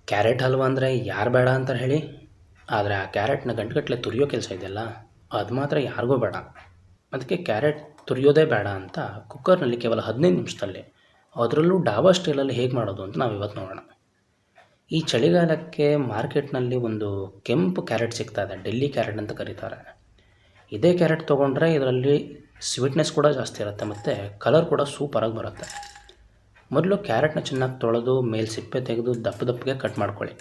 Carrot halwa ಅಂದರೆ ಯಾರು ಬೇಡ ಅಂತಾರೆ ಹೇಳಿ. ಆದರೆ ಆ ಕ್ಯಾರೆಟ್ನ ಗಂಟುಗಟ್ಟಲೆ ತುರಿಯೋ ಕೆಲಸ ಇದೆಯಲ್ಲ, ಅದು ಮಾತ್ರ ಯಾರಿಗೂ ಬೇಡ. ಅದಕ್ಕೆ ಕ್ಯಾರೆಟ್ ತುರಿಯೋದೇ ಬೇಡ ಅಂತ ಕುಕ್ಕರ್ನಲ್ಲಿ ಕೇವಲ 15 ನಿಮಿಷದಲ್ಲಿ, ಅದರಲ್ಲೂ ಡಾಬಾ ಸ್ಟೈಲಲ್ಲಿ ಹೇಗೆ ಮಾಡೋದು ಅಂತ ನಾವು ಇವತ್ತು ನೋಡೋಣ. ಈ ಚಳಿಗಾಲಕ್ಕೆ ಮಾರ್ಕೆಟ್ನಲ್ಲಿ ಒಂದು ಕೆಂಪು ಕ್ಯಾರೆಟ್ ಸಿಗ್ತಾ ಇದೆ, ಡೆಲ್ಲಿ ಕ್ಯಾರೆಟ್ ಅಂತ ಕರೀತಾರೆ. ಇದೇ ಕ್ಯಾರೆಟ್ ತೊಗೊಂಡ್ರೆ ಇದರಲ್ಲಿ ಸ್ವೀಟ್ನೆಸ್ ಕೂಡ ಜಾಸ್ತಿ ಇರುತ್ತೆ ಮತ್ತು ಕಲರ್ ಕೂಡ ಸೂಪರಾಗಿ ಬರುತ್ತೆ. ಮೊದಲು ಕ್ಯಾರೆಟ್ನ ಚೆನ್ನಾಗಿ ತೊಳೆದು ಮೇಲೆ ಸಿಪ್ಪೆ ತೆಗೆದು ದಪ್ಪ ದಪ್ಪಗೆ ಕಟ್ ಮಾಡ್ಕೊಳ್ಳಿ.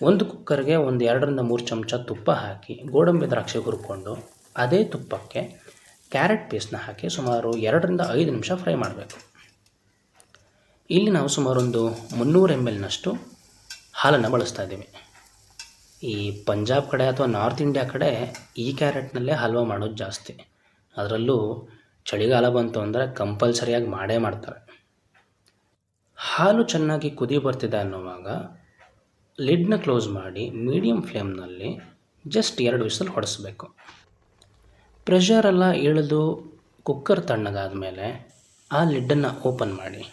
ಒಂದು ಕುಕ್ಕರ್ಗೆ ಒಂದು 2-3 ಚಮಚ ತುಪ್ಪ ಹಾಕಿ ಗೋಡಂಬಿ ದ್ರಾಕ್ಷಿ ಹುರ್ಕೊಂಡು ಅದೇ ತುಪ್ಪಕ್ಕೆ ಕ್ಯಾರೆಟ್ ಪೀಸ್ನ ಹಾಕಿ ಸುಮಾರು 2-5 ನಿಮಿಷ ಫ್ರೈ ಮಾಡಬೇಕು. ಇಲ್ಲಿ ನಾವು ಸುಮಾರು ಒಂದು 300 ml ಹಾಲನ್ನು ಬಳಸ್ತಾ ಇದ್ದೀವಿ. ಈ ಪಂಜಾಬ್ ಕಡೆ ಅಥವಾ ನಾರ್ತ್ ಇಂಡಿಯಾ ಕಡೆ ಈ ಕ್ಯಾರೆಟ್ನಲ್ಲೇ ಹಲ್ವಾ ಮಾಡೋದು ಜಾಸ್ತಿ. ಅದರಲ್ಲೂ ಚಳಿಗಾಲ ಬಂತು ಅಂದರೆ ಕಂಪಲ್ಸರಿಯಾಗಿ ಮಾಡೇ ಮಾಡ್ತಾರೆ. ಹಾಲು ಚೆನ್ನಾಗಿ ಕುದಿ ಬರ್ತಿದೆ ಅನ್ನುವಾಗ ಲಿಡ್ನ ಕ್ಲೋಸ್ ಮಾಡಿ ಮೀಡಿಯಮ್ ಫ್ಲೇಮ್ನಲ್ಲಿ ಜಸ್ಟ್ 2 ವಿಸಲ್ ಹೊಡೆಸಬೇಕು. ಪ್ರೆಷರೆಲ್ಲ ಇಳಿದು ಕುಕ್ಕರ್ ತಣ್ಣಗಾದ ಮೇಲೆ ಆ ಲಿಡ್ಡನ್ನು ಓಪನ್ ಮಾಡಿ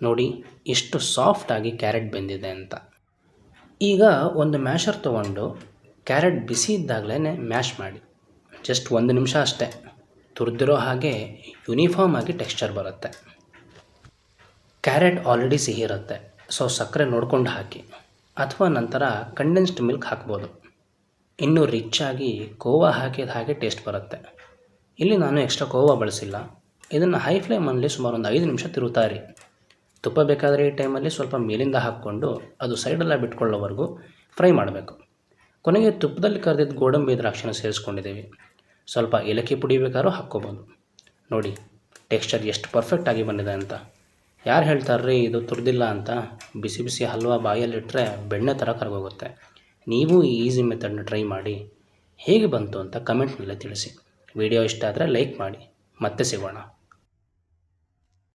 ನೋಡಿ ಎಷ್ಟು ಸಾಫ್ಟಾಗಿ ಕ್ಯಾರೆಟ್ ಬೆಂದಿದೆ ಅಂತ. ಈಗ ಒಂದು ಮ್ಯಾಶರ್ ತೊಗೊಂಡು ಕ್ಯಾರೆಟ್ ಬಿಸಿ ಇದ್ದಾಗಲೇ ಮ್ಯಾಶ್ ಮಾಡಿ. ಜಸ್ಟ್ 1 ನಿಮಿಷ ಅಷ್ಟೇ. ತುರಿದಿರೋ ಹಾಗೆ ಯೂನಿಫಾರ್ಮ್ ಆಗಿ ಟೆಕ್ಸ್ಚರ್ ಬರುತ್ತೆ. ಕ್ಯಾರೆಟ್ ಆಲ್ರೆಡಿ ಸಿಹಿ ಇರುತ್ತೆ, ಸೊ ಸಕ್ಕರೆ ನೋಡ್ಕೊಂಡು ಹಾಕಿ, ಅಥವಾ ನಂತರ ಕಂಡೆನ್ಸ್ಡ್ ಮಿಲ್ಕ್ ಹಾಕ್ಬೋದು. ಇನ್ನೂ ರಿಚ್ ಆಗಿ ಕೋವಾ ಹಾಕಿದ ಹಾಗೆ ಟೇಸ್ಟ್ ಬರುತ್ತೆ. ಇಲ್ಲಿ ನಾನು ಎಕ್ಸ್ಟ್ರಾ ಕೋವಾ ಬಳಸಿಲ್ಲ. ಇದನ್ನು ಹೈ ಫ್ಲೇಮಲ್ಲಿ ಸುಮಾರು ಒಂದು 5 ನಿಮಿಷ ತಿರುತ್ತಾ ಇರಿ. ತುಪ್ಪ ಬೇಕಾದರೆ ಈ ಟೈಮಲ್ಲಿ ಸ್ವಲ್ಪ ಮೇಲಿಂದ ಹಾಕ್ಕೊಂಡು ಅದು ಸೈಡೆಲ್ಲ ಬಿಟ್ಕೊಳ್ಳೋವರೆಗೂ ಫ್ರೈ ಮಾಡಬೇಕು. ಕೊನೆಗೆ ತುಪ್ಪದಲ್ಲಿ ಕರೆದಿದ್ದ ಗೋಡಂಬಿ ದ್ರಾಕ್ಷಿನ ಸೇರಿಸ್ಕೊಂಡಿದ್ದೀವಿ. ಸ್ವಲ್ಪ ಏಲಕ್ಕಿ ಪುಡಿ ಬೇಕಾದ್ರೂ ಹಾಕ್ಕೋಬೋದು. ನೋಡಿ ಟೆಕ್ಸ್ಚರ್ ಎಷ್ಟು ಪರ್ಫೆಕ್ಟಾಗಿ ಬಂದಿದೆ ಅಂತ. ಯಾರು ಹೇಳ್ತಾರ್ರಿ ಇದು ತುರಿದಿಲ್ಲ ಅಂತ? ಬಿಸಿ ಬಿಸಿ ಹಲ್ವಾ ಬಾಯಲ್ಲಿಟ್ಟರೆ ಬೆಣ್ಣೆ ಥರ ಕರಗೋಗುತ್ತೆ. ನೀವು ಈ ಈಸಿ ಮೆಥಡ್ನ ಟ್ರೈ ಮಾಡಿ, ಹೇಗೆ ಬಂತು ಅಂತ ಕಮೆಂಟ್ನಲ್ಲೇ ತಿಳಿಸಿ. ವಿಡಿಯೋ ಇಷ್ಟ ಆದರೆ ಲೈಕ್ ಮಾಡಿ. ಮತ್ತೆ ಸಿಗೋಣ.